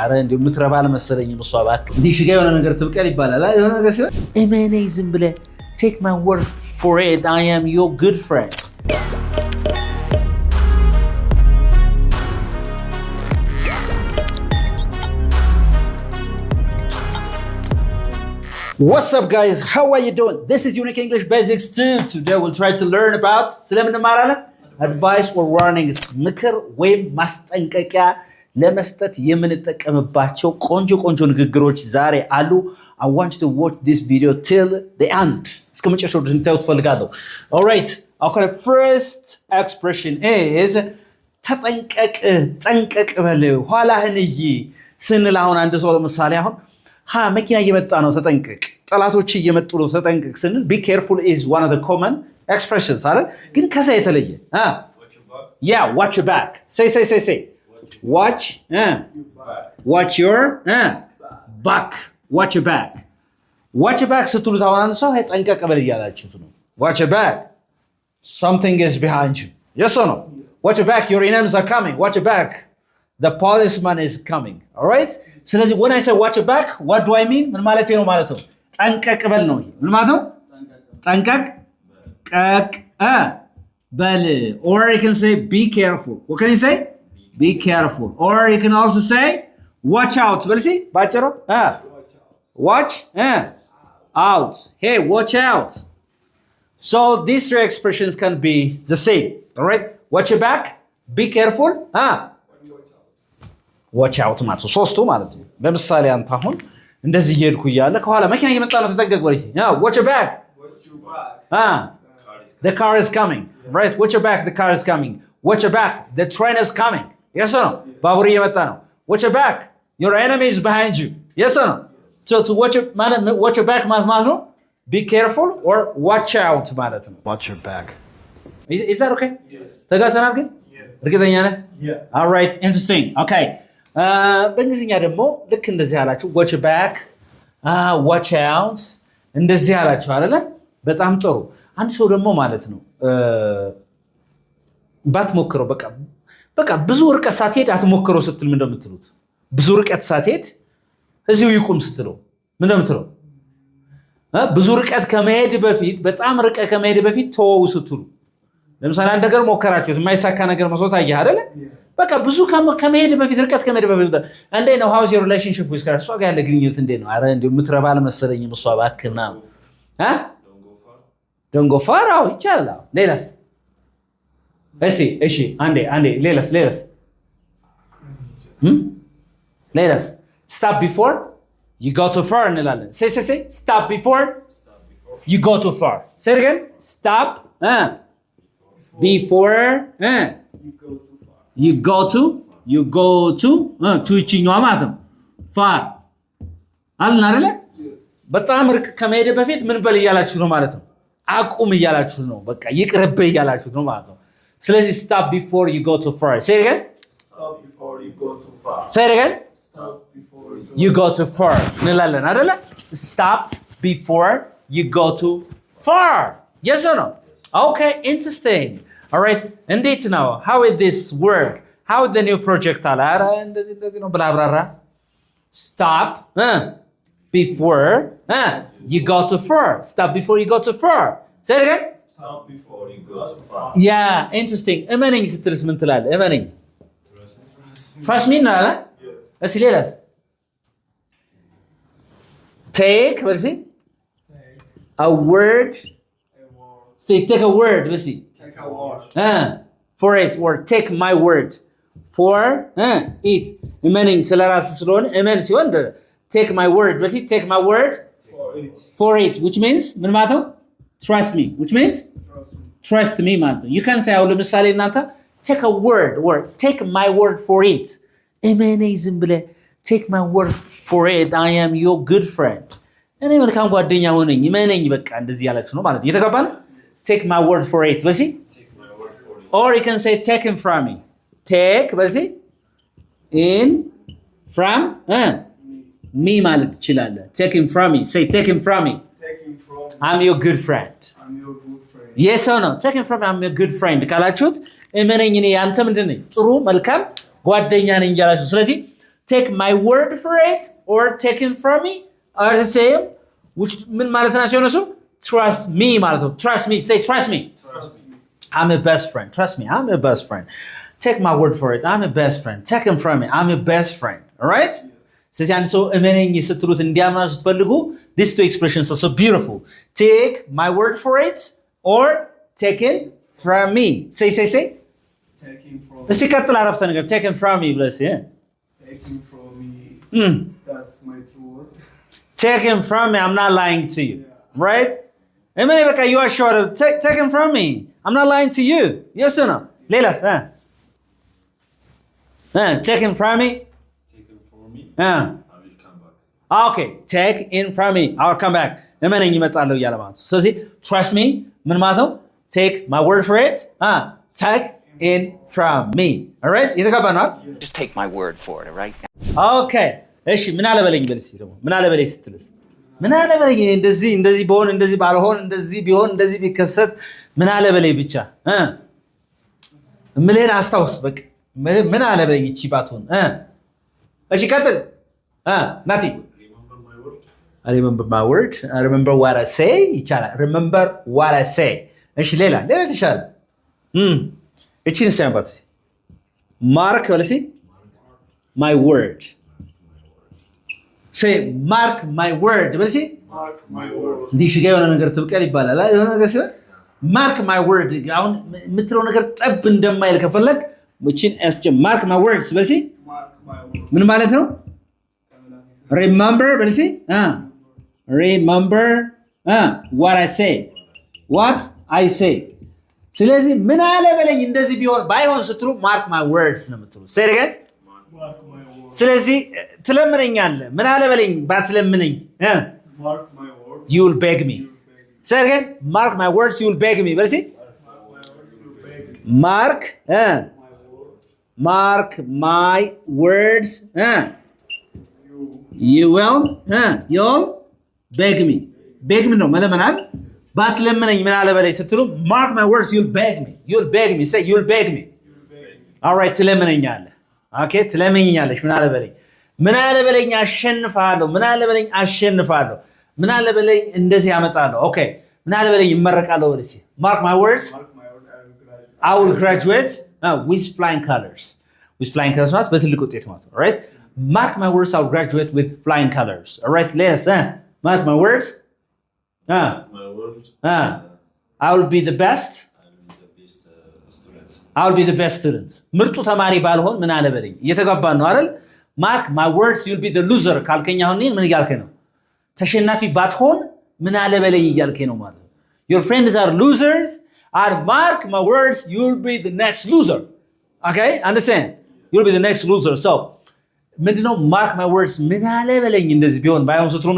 አረ እንዴ ምትረባል መሰለኝ በሷ ባክ እንዲህ ሽጋ የሆነ ነገር ትብቀል ይባላል የሆነ ነገር ሲሆን እመኔ ዝም ብለ take my word for it I am your good friend What's up guys how are you doing this is Unique English Basics 2 today we'll try to learn about ስለምን እንማራለን advice or warnings ምክር ወይም ማስጠንቀቂያ ለመስጠት የምንጠቀምባቸው ቆንጆ ንግግሮች ዛሬ አሉ I want you to watch this video till the end እስከ መጨረሻው ድረስ እንታዩት ፈልጋለሁ All right our first expression is ጠንቀቅ በል ኋላህን እይ ስንል አሁን አንድ ሰው ለምሳሌ አሁን መኪና እየመጣ ነው ተጠንቀቅ ጠላቶች እየመጡ ነው ተጠንቀቅ ስንል be careful is one of the common expressions አይደል ግን ከዛ የተለየ Yeah watch your back say Watch your back. Watch your back. Watch your back ስትሉት አሁን አንድ ሰው ጠንቀቅ በል እያላችሁት ነው Watch your back. Something is behind you. Yes or no? Watch your back. Your enemies are coming. Watch your back. The policeman is coming. All right? ስለዚህ when I say watch your back, what do I mean? ምን ማለት ነው ማለት ነው? ጠንቀቅ በል ነው። ምን ማለት ነው? ጠንቀቅ በል. Or you can say be careful. What can you say? Be careful. Or you can also say, watch out. Well, see? Bacharo? Watch out. Hey, watch out. So these three expressions can be the same. All right? Watch your back. Be careful. Watch out. ሶስቱ ማለት ነው ለምሳሌ አንተ አሁን እንደዚህ እየሄድኩ እያለ ከኋላ መኪና እየመጣ ነው ተጠንቀቅ ወልቲ watch your back the car is coming right watch your back the car is coming watch your back the train is coming Yes or no? ባቡር እየመጣ ነው. Watch your back. Your enemy is behind you. Yes or no? So to watch your back ማለት ነው. Be careful or watch out ማለት ነው. Watch your back. Is that okay? Yes. ተጋተናል ግን? እርግጠኛ ነህ? Yeah. All right, interesting. Okay. በእንግሊዝኛ ደግሞ ልክ እንደዚህ ያላችሁ watch your back, watch out እንደዚህ ያላችሁ አይደለ? በጣም ጥሩ. አንድ ሰው ደግሞ ማለት ነው ባትሞክረው በቃ ብዙ ርቀት ሳትሄድ አትሞክረው ስትል ምን እንደምትሉት ብዙ ርቀት ሳትሄድ እዚሁ ይቁም ስትለው ምን እንደምትለው ብዙ ርቀት ከመሄድ በፊት በጣም ርቀት ከመሄድ በፊት ተወው ስትሉ ለምሳሌ አንድ ነገር ሞከራችሁት የማይሳካ ነገር መስሎት አየህ አይደለ በቃ ብዙ ከመሄድ በፊት ርቀት ከመሄድ በፊት እንዴ ነው how is your relationship with her እሷ ጋር ያለ ግንኙነት እንዴ ነው አረ እንደው ምትረባል መሰለኝ እሷ ባክና don't go far አዎ ይቻላል ሌላስ እሺ አንዴ ሌላስ ሌላስ stop before you go too far እንላለን say stop before you go too far say it again stop before you go to ይችኛዋ ማለት ነው far አልን አይደለ በጣም ርቅ ከመሄድ በፊት ምን በል እያላችሁ ነው ማለት ነው አቁም እያላችሁ ነው በቃ ይቅርብ እያላችሁ ነው ማለት ነው ስለዚህ stop before you go too far say it again Stop before you go too far say it again Stop before you go too far እንላለን አይደለ stop before you go too far yes or no okay interesting all right እንዴት ነው how is this work how is the new project አለ አረ እንደዚህ ነው ብላብራራ stop before you go too far stop before you go too far say it again Stop before you go too far yeah interesting እመነኝ ስትልስ ምን ትላለህ እመነኝ trust me ነው እሺ ሌላስ take let's see a word take a word let's see Take a word for it or take my word for it እመነኝ ስለራስ ስለሆነ እመን ሲሆን take my word let's see take my word for it which means ምን ማለት ነው trust me which means trust me ማለት ነው you can say አሁን ለምሳሌ እናንተ take a word or take my word for it እመነኝ ዝም ብለ take my word for it I am your good friend እኔ መልካም ጓደኛ ሆነኝ እመነኝ በቃ እንደዚህ ያላችሁ ነው ማለት ነው የተገባን take my word for it በዚህ or you can say take him from me take በዚህ in from me ማለት ትችላለህ take him from me say take him from me I'm your good friend yes or no take him from me I'm your good friend ካላችሁት እመነኝ እኔ አንተ ምንድነኝ ጥሩ መልካም ጓደኛ ነኝ ያላችሁ ስለዚህ take my word for it or taken from me are the same. Which ምን ማለት ናቸው እነሱ? Trust me ማለት ነው። Trust me. Say trust me. Trust me. I'm your best friend. Trust me. I'm your best friend. Take my word for it. I'm your best friend. Take him from me. I'm your best friend. All right? ስለዚህ አንድ ሰው እመነኝ ስትሉት እንዲያምናችሁ ስትፈልጉ these two expressions are so beautiful. Take my word for it or taken from me. Say. Taking from እስቲ ቀጥል አረፍተ ነገር taken from me ብለህ እስኪ Taking from me. That's my true word. Taken from me. I'm not lying to you. Yeah. Right? እመኔ በቃ you are sure taken from me. I'm not lying to you. Yes or no? ሌላስ taken from me. Taken from me. I will come back. Okay. Take in from me. I'll come back. እመነኝ እመጣለሁ እያለ ማለት ነው። ስለዚህ trust me ምን ማለት ነው? Take my word for it. Take in from me. All right? የተጋባናል? Just take my word for it, all right? Okay. እሺ ምን አለ በለኝ በልስ ደግሞ ምን አለ በለኝ ስትልስ ምን አለ በለኝ እንደዚህ ቢሆን እንደዚህ ባልሆን እንደዚህ ቢሆን እንደዚህ ቢከሰት ምን አለ በለኝ ብቻ ምልህን አስታውስ በቃ ምን አለ በለኝ እቺ ባትሆን እሺ ቀጥል ናቲ remember my word remember what I say ይቻላል remember what I say እሺ ሌላ ተሻለ እቺን ሰምባት ማርክ ወለሲ my word say mark my word በልሲ Mark my word. እንዲህ ጋር የሆነ ነገር ትብቀል ይባላል የሆነ ነገር ሲሆን mark my word አሁን የምትለው ነገር ጠብ እንደማይል ከፈለክ እቺን mark my words በልሲ Mark my word. ምን ማለት ነው remember በልሲ remember what I say ስለዚህ ምን አለ በለኝ እንደዚህ ቢሆን ባይሆን ስትሉ mark my words ነው የምትሉ say it again Mark my word. ስለዚህ ትለምነኛለህ ምን አለ በለኝ ባትለምነኝ Mark my word. you will beg me say it again mark my words you will beg me በልሲ Mark my words. You beg. you will you'll beg me ነው መለመናል ባትለምነኝ ምን አለ በለኝ ስትሉ mark my words you'll beg me say you'll beg me all right ትለምነኛለህ ኦኬ ትለምነኛለሽ ምን አለ በለኝ አሸንፋለሁ ምን አለ በለኝ እንደዚህ ያመጣለሁ ኦኬ ምን አለ በለኝ ይመረቃለሁ ወደዚህ mark my words Mark my word. I will graduate with flying colors ማለት በትልቅ ውጤት ማለት ነው right mark my words I'll graduate with flying colors all right let's mark my words My word. I will be the best Student. I will be the best student ምርጡ ተማሪ ባልሆን ምን አለ በለኝ እየተጋባን ነው አይደል mark my words you'll be the loser ካልከኝ አሁን ምን እያልከኝ ነው ተሸናፊ ባትሆን ምን አለ በለኝ እያልከኝ ነው ማለት your friends are losers and mark my words you'll be the next loser okay understand you'll be the next loser so ምንድነው mark my words ምን አለ በለኝ እንደዚህ ቢሆን ባይሆን ስትሉ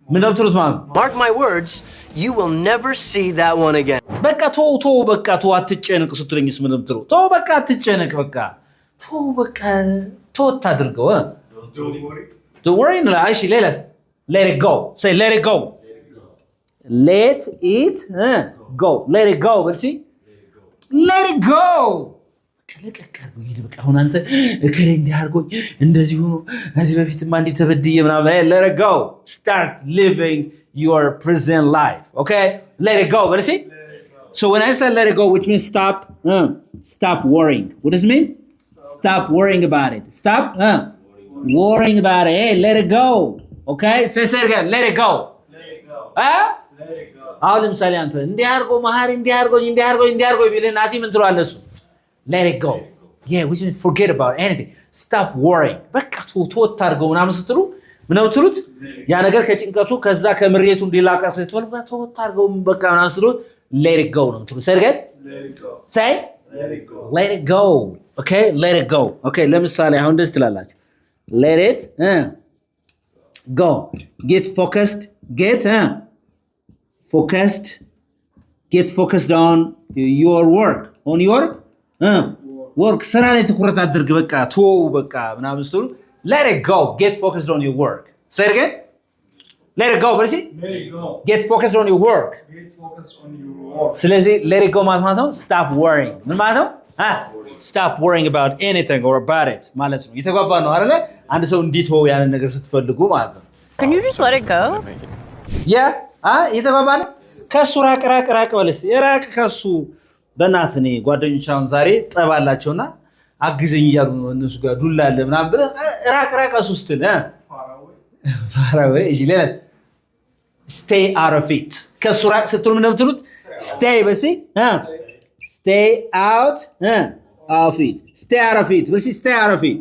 ምን ነው ማለት Mark my words, you will never see that one again. በቃ ተው በቃ ተው አትጨነቅ ስትለኝስ ምን ነው ተው በቃ አትጨነቅ በቃ ተው ታድርገው Don't worry. don't worry እሺ ሌላስ let it go say let it go let it go let it go በልሲ let it go በቃ አሁን አንተ እከሌ እንዲያርጎኝ እንደዚህ ሆኖ ከዚህ በፊትማ እንዲህ ተበድዬ ምናምን let it go start living your present life okay let it go በልሲ so when I say let it go which means stop worrying what does it mean stop worrying about it stop worrying about it hey let it go okay say it again let it go አሁን ለምሳሌ አንተ እንዲያርጎ መሐሪ እንዲያርጎኝ ቢልህ ናቲ ምን ትለዋለህ እሱ let it go yeah we should forget about anything stop worrying በቃ ተወት አድርገው ምናምን ስትሉ ምናምን ትሉት ያ ነገር ከጭንቀቱ ከዛ ከምሬቱ እንዲላቀስ ስትፈልጉ ተወት አድርገው በቃ ምናምን ስትሉ let it go ነው ትሉት say say let it go okay let it go okay ለምሳሌ አሁን እንደዚህ ትላላችሁ let it go get focused get focused on your work on your work ስራ ላይ ትኩረት አድርግ በቃ ተው በቃ ምናምን ስትሉ let it go get focused on your work say it again let it go በልሲ let it go. get focused on your work Get focused on your work. ስለዚህ let it go ማለት ነው stop worrying ምን ማለት ነው stop worrying about anything or about it ማለት ነው የተጓባ ነው አይደለ አንድ ሰው እንዲተው ያንን ነገር ስትፈልጉ ማለት ነው Can you just let it go? የተጓባ ነው ከሱ ራቅ በልሲ ራቅ ከሱ በእናትህ እኔ ጓደኞች አሁን ዛሬ ጠባላቸውና አግዘኝ እያሉ ነው እነሱ ጋር ዱላ አለ ምናምን ብለህ ራቅ ከሱ ስትል far away እሺ ሌላ stay out of it ከሱ ራቅ ስትሉ ምን እንደምትሉት stay በሲ stay out of it stay out of it በሲ stay out of it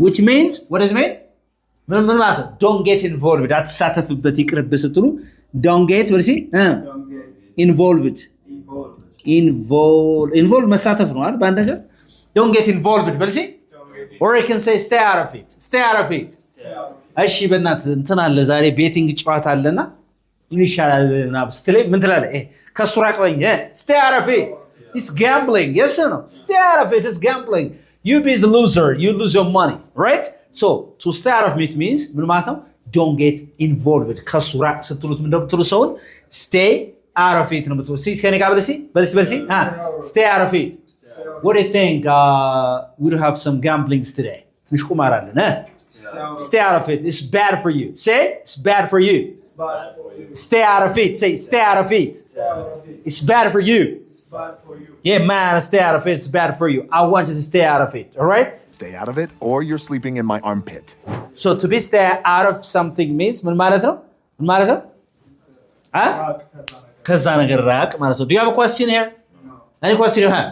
which means what does it mean ምን ማለት ነው don't get involved አትሳተፍበት ይቅርብ ስትሉ don't get በሲ involved መሳተፍ ነው አይደል በአንድ ነገር don't get involved በሲ or you can say stay out of it እሺ በእናትህ እንትን አለ ዛሬ ቤቲንግ ጨዋታ አለና ይሻላል ምናምን ስትለኝ ምን ትላለህ ከሱ ራቅ በኝ stay out of it it's gambling yes or no stay out of it it's gambling you be the loser you lose your money right so to stay out of it means ምን ማለት ነው don't get involved ከሱ ራቅ ስትሉት ምን እንደምትሉ ሰውን stay out of it ነው የምትሉ እስኪ ከኔ ጋር በልሲ stay out of it what do you think we'll have some gamblings today ትንሽ ቁማር አለን stay out of it it's bad for you say it's bad for you stay out of it say stay out of it it's bad for you yeah man stay out of it it's bad for you I want you to stay out of it all right stay out of it or you're sleeping in my armpit so to be stay out of something means ምን ማለት ነው ከዛ ነገር ራቅ ማለት ነው do you have a question here any question you have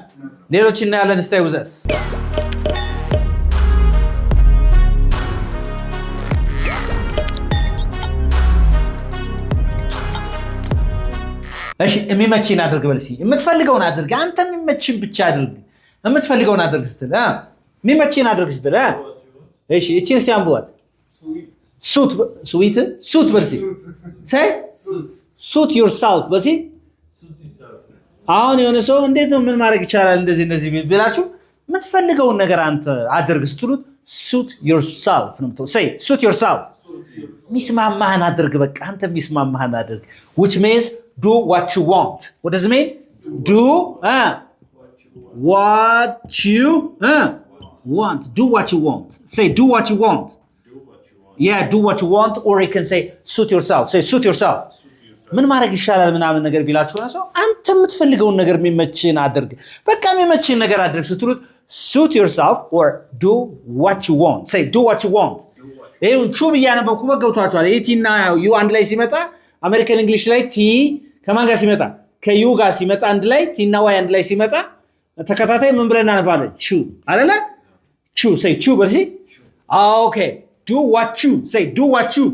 ሌሎች እናያለን stay with us እሺ የሚመችህን አድርግ በልሲ የምትፈልገውን አድርግ አንተ የሚመችህን ብቻ አድርግ የምትፈልገውን አድርግ ስትል የሚመችህን አድርግ ስትል እሺ እቺን ሲያምቧት ሱት በልሲ say suit yourself በልሲ አሁን የሆነ ሰው እንዴት ነው ምን ማድረግ ይቻላል እንደዚህ ቢላችሁ የምትፈልገውን ነገር አንተ አድርግ ስትሉት suit yourself ነው የምትለው say suit yourself ሚስማማህን አድርግ በቃ አንተ ሚስማማህን አድርግ which means do what you want what does it mean do what you want do what you want say do what you want yeah do what you want or you can say suit yourself say suit yourself ምን ማድረግ ይሻላል ምናምን ነገር ቢላችሁ ነው ሰው አንተ የምትፈልገውን ነገር የሚመችህን አድርግ በቃ የሚመችህን ነገር አድርግ ስትሉት suit yourself or do what you want say do what you want ይሄን ቹብ እያነበብኩ መገብቷቸዋል ኤቲና ዩ አንድ ላይ ሲመጣ አሜሪካን እንግሊሽ ላይ ቲ ከማን ጋር ሲመጣ ከዩ ጋር ሲመጣ አንድ ላይ ቲና ዋይ አንድ ላይ ሲመጣ ተከታታይ ምን ብለን እናነባለን ቹ አይደለ ቹ say ቹ በርሲ okay do what you say do what you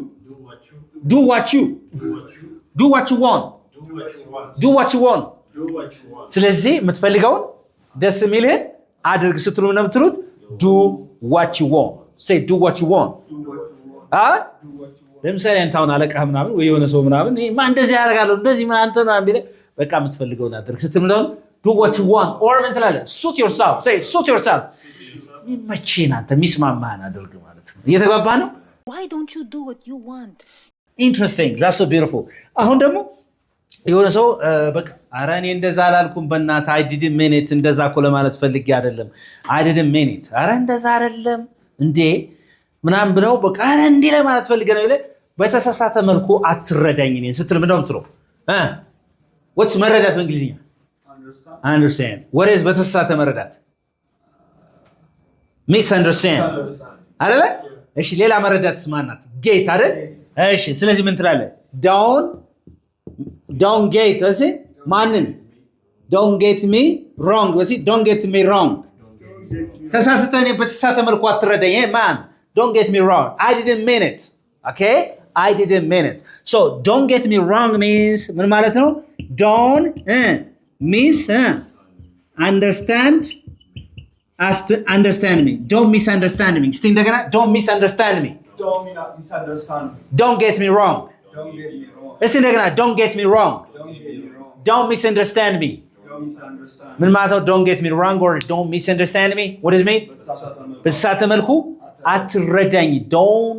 want do what you want ስለዚህ የምትፈልገውን ደስ የሚልህን አድርግ ስትሉ ነው የምትሉት do what you want say do what you want ለምሳሌ አንተውን አለቃህ ምናምን ወይ የሆነ ሰው ምናምን ማን እንደዚህ ያደርጋለሁ እንደዚህ ማን አንተ ነው አምቢለ በቃ የምትፈልገውን አድርግ ስትሉ do what you want or ምን ትላለህ suit yourself say suit yourself ሚመችህን አንተ ሚስማማህን አድርግ ማለት ነው እየተግባባ ነው Why don't you do what you want? interesting that's so beautiful አሁን ደግሞ የሆነ ሰው በቃ ኧረ እኔ እንደዛ አላልኩም በእናትህ I didn't mean it እንደዛ እኮ ለማለት ፈልጌ አይደለም I didn't mean it ኧረ እንደዛ አይደለም እንዴ ምናምን ብለው በቃ ኧረ እንዴ ለማለት ፈልጌ ነው ይለ በተሳሳተ መልኩ አትረዳኝ እኔን ስትል ምንድነው የምትለው what's መረዳት በእንግሊዝኛ understand what is በተሳሳተ መረዳት misunderstand አይደለ እሺ ሌላ መረዳትስ ማናት ጌት አይደል እሺ ስለዚህ ምን ትላለህ don't get እሺ ማንን don't get me wrong እሺ don't get me wrong ተሳስተህ እኔ በተሳሳተ መልኩ አትረዳኝ man don't get me wrong I didn't mean it okay I didn't mean it so don't get me wrong means ምን ማለት ነው don't understand me don't misunderstand me እስቲ እንደገና don't misunderstand me don't get me wrong እስቲ እንደገና don't get me wrong don't misunderstand me ምን ማለት ነው don't get me wrong or don't misunderstand me what does it mean በተሳሳተ መልኩ አትረዳኝ don't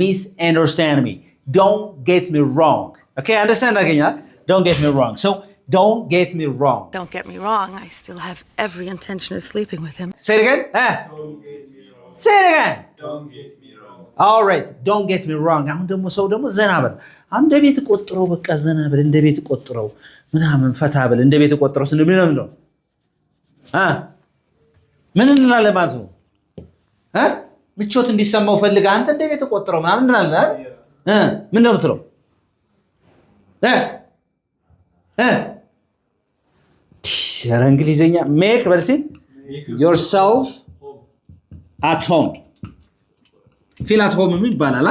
misunderstand me don't get me wrong. Okay, understand again? Don't get me wrong. So don't get me wrong. Don't get me wrong, I still have every intention of sleeping with him. Say it again. Don't get me wrong. Say it again. Don't get me wrong. All right, don't get me wrong. አሁን ደግሞ ሰው ደግሞ ዘና በል እንደ ቤት ቆጥረው በቃ ዘና በል እንደ ቤት ቆጥረው ምናምን ፈታ በል እንደ ቤት ቆጥረው ምን ነው ምን እንላለን ማለት ነው ምቾት እንዲሰማው ፈልጋ አንተ እንደ ቤት ቆጥረው ምናምን እንላለን ምን ነው የምትለው ሸራ እንግሊዘኛ make በልሲ yourself at home feel at home ይባላል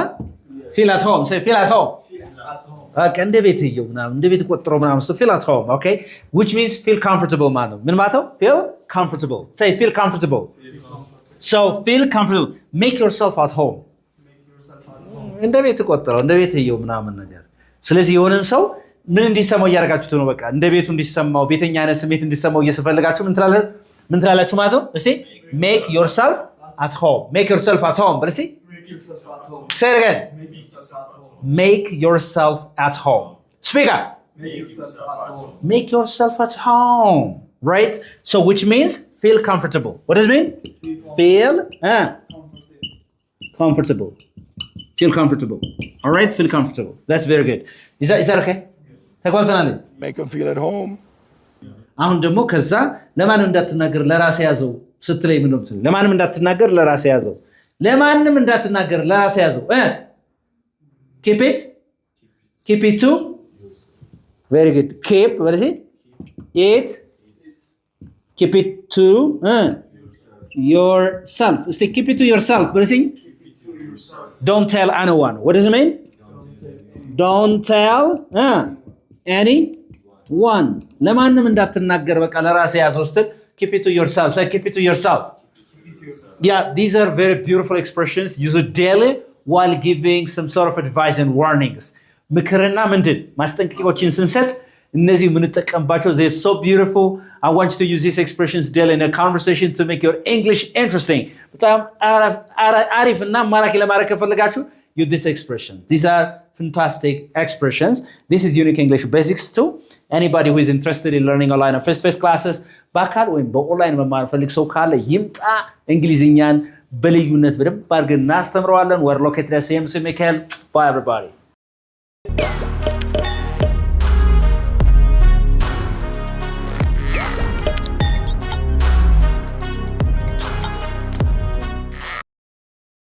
feel at home say feel at home እንደ ቤት ይየው ምናምን እንደ ቤት ቆጥረው ምናምን so feel at home okay which means feel comfortable ማለት ነው ምን ማለት ነው feel comfortable say feel comfortable so feel comfortable make yourself at home እንደ ቤት ቆጥረው እንደ ቤት ይየው ምናምን ነገር ስለዚህ የሆነን ሰው ምን እንዲሰማው ያረጋችሁት ነው በቃ እንደ ቤቱ እንዲሰማው ቤተኛነ ስሜት እንዲሰማው እየሰፈልጋችሁ ምን ትላላችሁ ማለት ነው እስቲ make yourself at home make yourself at home but see say it again make yourself at home speak up make yourself at home right so which means feel comfortable what does it mean feel comfortable feel comfortable all right feel comfortable that's very good is that okay ተጓልተናል Make them feel at home. አሁን ደግሞ ከዛ ለማንም እንዳትናገር ለራሴ ያዘው ስትለይ ምን ነው የምትለው ለማንም እንዳትናገር ለራሴ ያዘው ለማንም እንዳትናገር ለራሴ ያዘው keep it to very good keep what is it keep it to yourself stay keep it to yourself what is it don't tell anyone what does it mean don't tell anyone ለማንም እንዳትናገር በቃ ለራሴ ያዘው ስትል keep it to yourself say keep it to yourself yeah these are very beautiful expressions used daily while giving some sort of advice and warnings ምክርና ምንድን ማስጠንቀቂያዎችን ስንሰጥ እነዚህ የምንጠቀምባቸው they're so beautiful I want you to use these expressions daily in a conversation to make your English interesting በጣም አሪፍና ማራኪ ለማድረግ ከፈለጋችሁ use this expression these are fantastic expressions this is Unique English Basics 2 anybody who is interested in learning online or face-to-face classes በአካል ወይም በኦንላይን መማር ፈልግ ሰው ካለ ይምጣ እንግሊዝኛን በልዩነት በደንብ አድርገን እናስተምረዋለን we're located at CMC Michael bye everybody